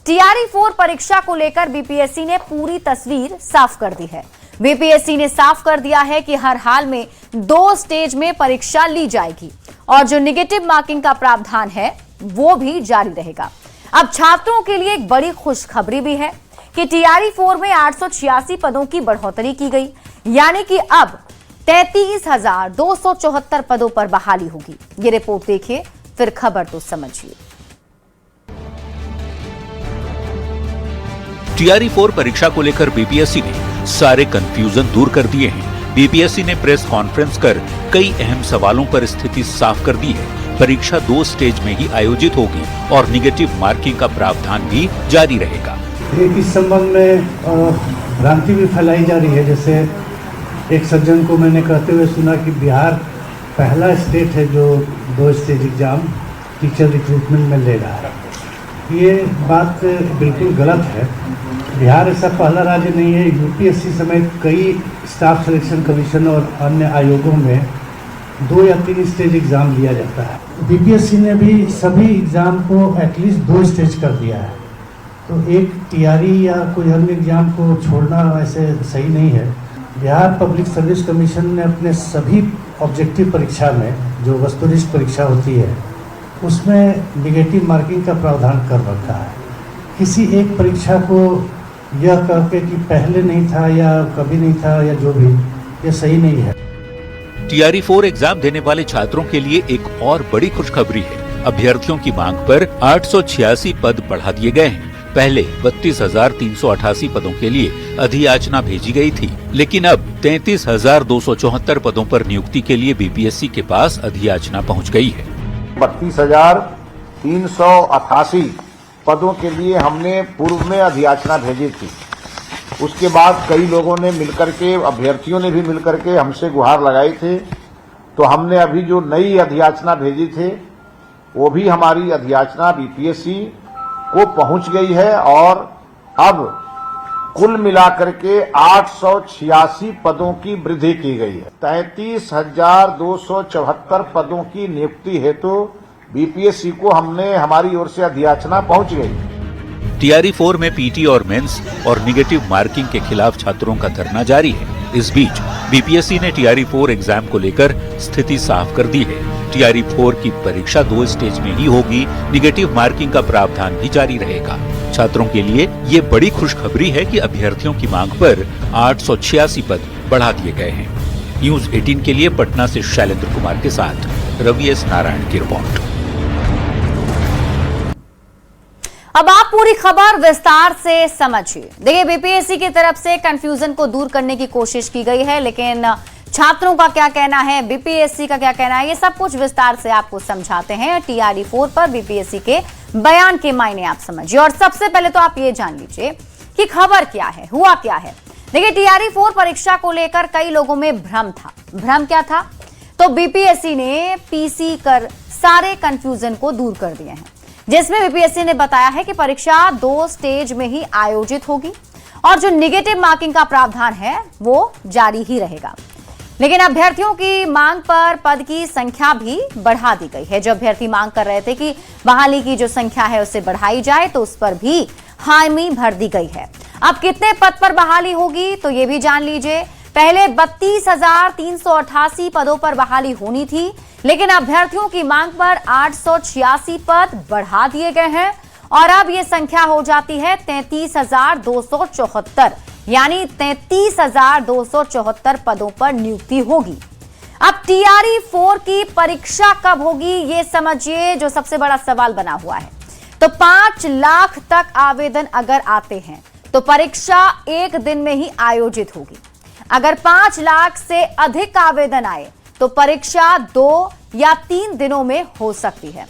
TRE 4 परीक्षा को लेकर बीपीएससी ने पूरी तस्वीर साफ कर दी है। बीपीएससी ने साफ कर दिया है कि हर हाल में 2 स्टेज में परीक्षा ली जाएगी और जो नेगेटिव मार्किंग का प्रावधान है वो भी जारी रहेगा। अब छात्रों के लिए एक बड़ी खुशखबरी भी है कि टीआरई 4 में 886 पदों की बढ़ोतरी की गई, यानी कि अब 33,274 पदों पर बहाली होगी। ये रिपोर्ट देखिए, फिर खबर तो समझिए। टीआरई 4 परीक्षा को लेकर बीपीएससी ने सारे कंफ्यूजन दूर कर दिए हैं। बीपीएससी ने प्रेस कॉन्फ्रेंस कर कई अहम सवालों पर स्थिति साफ कर दी है। परीक्षा 2 स्टेज में ही आयोजित होगी और निगेटिव मार्किंग का प्रावधान भी जारी रहेगा। इस संबंध में भ्रांति भी फैलाई जा रही है। जैसे एक सज्जन को मैंने कहते हुए सुना कि बिहार पहला स्टेट है जो 2 स्टेज एग्जाम टीचर रिक्रूटमेंट में ले रहा है। ये बात बिल्कुल गलत है। बिहार ऐसा पहला राज्य नहीं है। यूपीएससी समेत कई स्टाफ सिलेक्शन कमीशन और अन्य आयोगों में 2 या 3 स्टेज एग्जाम लिया जाता है। बीपीएससी ने भी सभी एग्जाम को एटलीस्ट 2 स्टेज कर दिया है, तो एक टीआरई या कोई अन्य एग्जाम को छोड़ना वैसे सही नहीं है। बिहार पब्लिक सर्विस कमीशन ने अपने सभी ऑब्जेक्टिव परीक्षा में, जो वस्तुनिष्ठ परीक्षा होती है, उसमें निगेटिव मार्किंग का प्रावधान कर रखा है। किसी एक परीक्षा को यह कहकर कि पहले नहीं था या कभी नहीं था या जो भी, ये सही नहीं है। टीआरई 4 एग्जाम देने वाले छात्रों के लिए एक और बड़ी खुशखबरी है। अभ्यर्थियों की मांग पर 886 पद बढ़ा दिए गए हैं। पहले 32,388 पदों के लिए अधियाचना भेजी गई थी, लेकिन अब 33,274 पदों पर नियुक्ति के लिए बीपीएससी के पास अधियाचना पहुंच गई है। 32,388 पदों के लिए हमने पूर्व में अधियाचना भेजी थी। उसके बाद कई लोगों ने मिलकर के, अभ्यर्थियों ने भी मिलकर के हमसे गुहार लगाई थे, तो हमने अभी जो नई अधियाचना भेजी थे वो भी हमारी अधियाचना बीपीएससी को पहुंच गई है और अब कुल मिलाकर के 886 पदों की वृद्धि की गई है। 33,274 पदों की नियुक्ति हेतु बीपीएससी को हमने हमारी ओर से अधियाचना पहुंच गई। टीआरई 4 में पीटी और मेंस और निगेटिव मार्किंग के खिलाफ छात्रों का धरना जारी है। इस बीच बीपीएससी ने टीआरई 4 एग्जाम को लेकर स्थिति साफ कर दी है। टीआरई 4 की परीक्षा 2 स्टेज में ही होगी। निगेटिव मार्किंग का प्रावधान भी जारी रहेगा। छात्रों के लिए ये बड़ी खुशखबरी है कि अभ्यर्थियों की मांग पर 886 पद बढ़ा दिए गए हैं। न्यूज 18 के लिए पटना से शैलेंद्र कुमार के साथ रवि एस नारायण की रिपोर्ट। अब आप पूरी खबर विस्तार से समझिए। देखिए, बीपीएससी की तरफ से कंफ्यूजन को दूर करने की कोशिश की गई है, लेकिन छात्रों का क्या कहना है, बीपीएससी का क्या कहना है, ये सब कुछ विस्तार से आपको समझाते हैं। टीआरई 4 पर बीपीएससी के बयान के मायने आप समझिए। और सबसे पहले तो आप ये जान लीजिए कि खबर क्या है, हुआ क्या है। देखिए, टीआरई 4 परीक्षा को लेकर कई लोगों में भ्रम था। भ्रम क्या था? तो बीपीएससी ने पीसी कर सारे कंफ्यूजन को दूर कर दिए हैं, जिसमें बीपीएससी ने बताया है कि परीक्षा 2 स्टेज में ही आयोजित होगी और जो निगेटिव मार्किंग का प्रावधान है वो जारी ही रहेगा। लेकिन अभ्यर्थियों की मांग पर पद की संख्या भी बढ़ा दी गई है। जो अभ्यर्थी मांग कर रहे थे कि बहाली की जो संख्या है उससे बढ़ाई जाए, तो उस पर भी हामी भर दी गई है। अब कितने पद पर बहाली होगी तो ये भी जान लीजिए। पहले 32,388 पदों पर बहाली होनी थी, लेकिन अभ्यर्थियों की मांग पर 886 पद बढ़ा दिए गए हैं और अब यह संख्या हो जाती है 33,274, यानी 33,274 पदों पर नियुक्ति होगी। अब टीआरई 4 की परीक्षा कब होगी ये समझिए, जो सबसे बड़ा सवाल बना हुआ है। तो 5 लाख तक आवेदन अगर आते हैं तो परीक्षा 1 दिन में ही आयोजित होगी। अगर 5 लाख से अधिक आवेदन आए तो परीक्षा 2 या 3 दिनों में हो सकती है।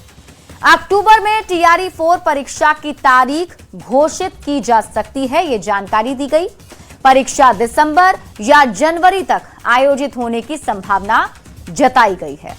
अक्टूबर में टीआरई 4 परीक्षा की तारीख घोषित की जा सकती है, ये जानकारी दी गई। परीक्षा दिसंबर या जनवरी तक आयोजित होने की संभावना जताई गई है।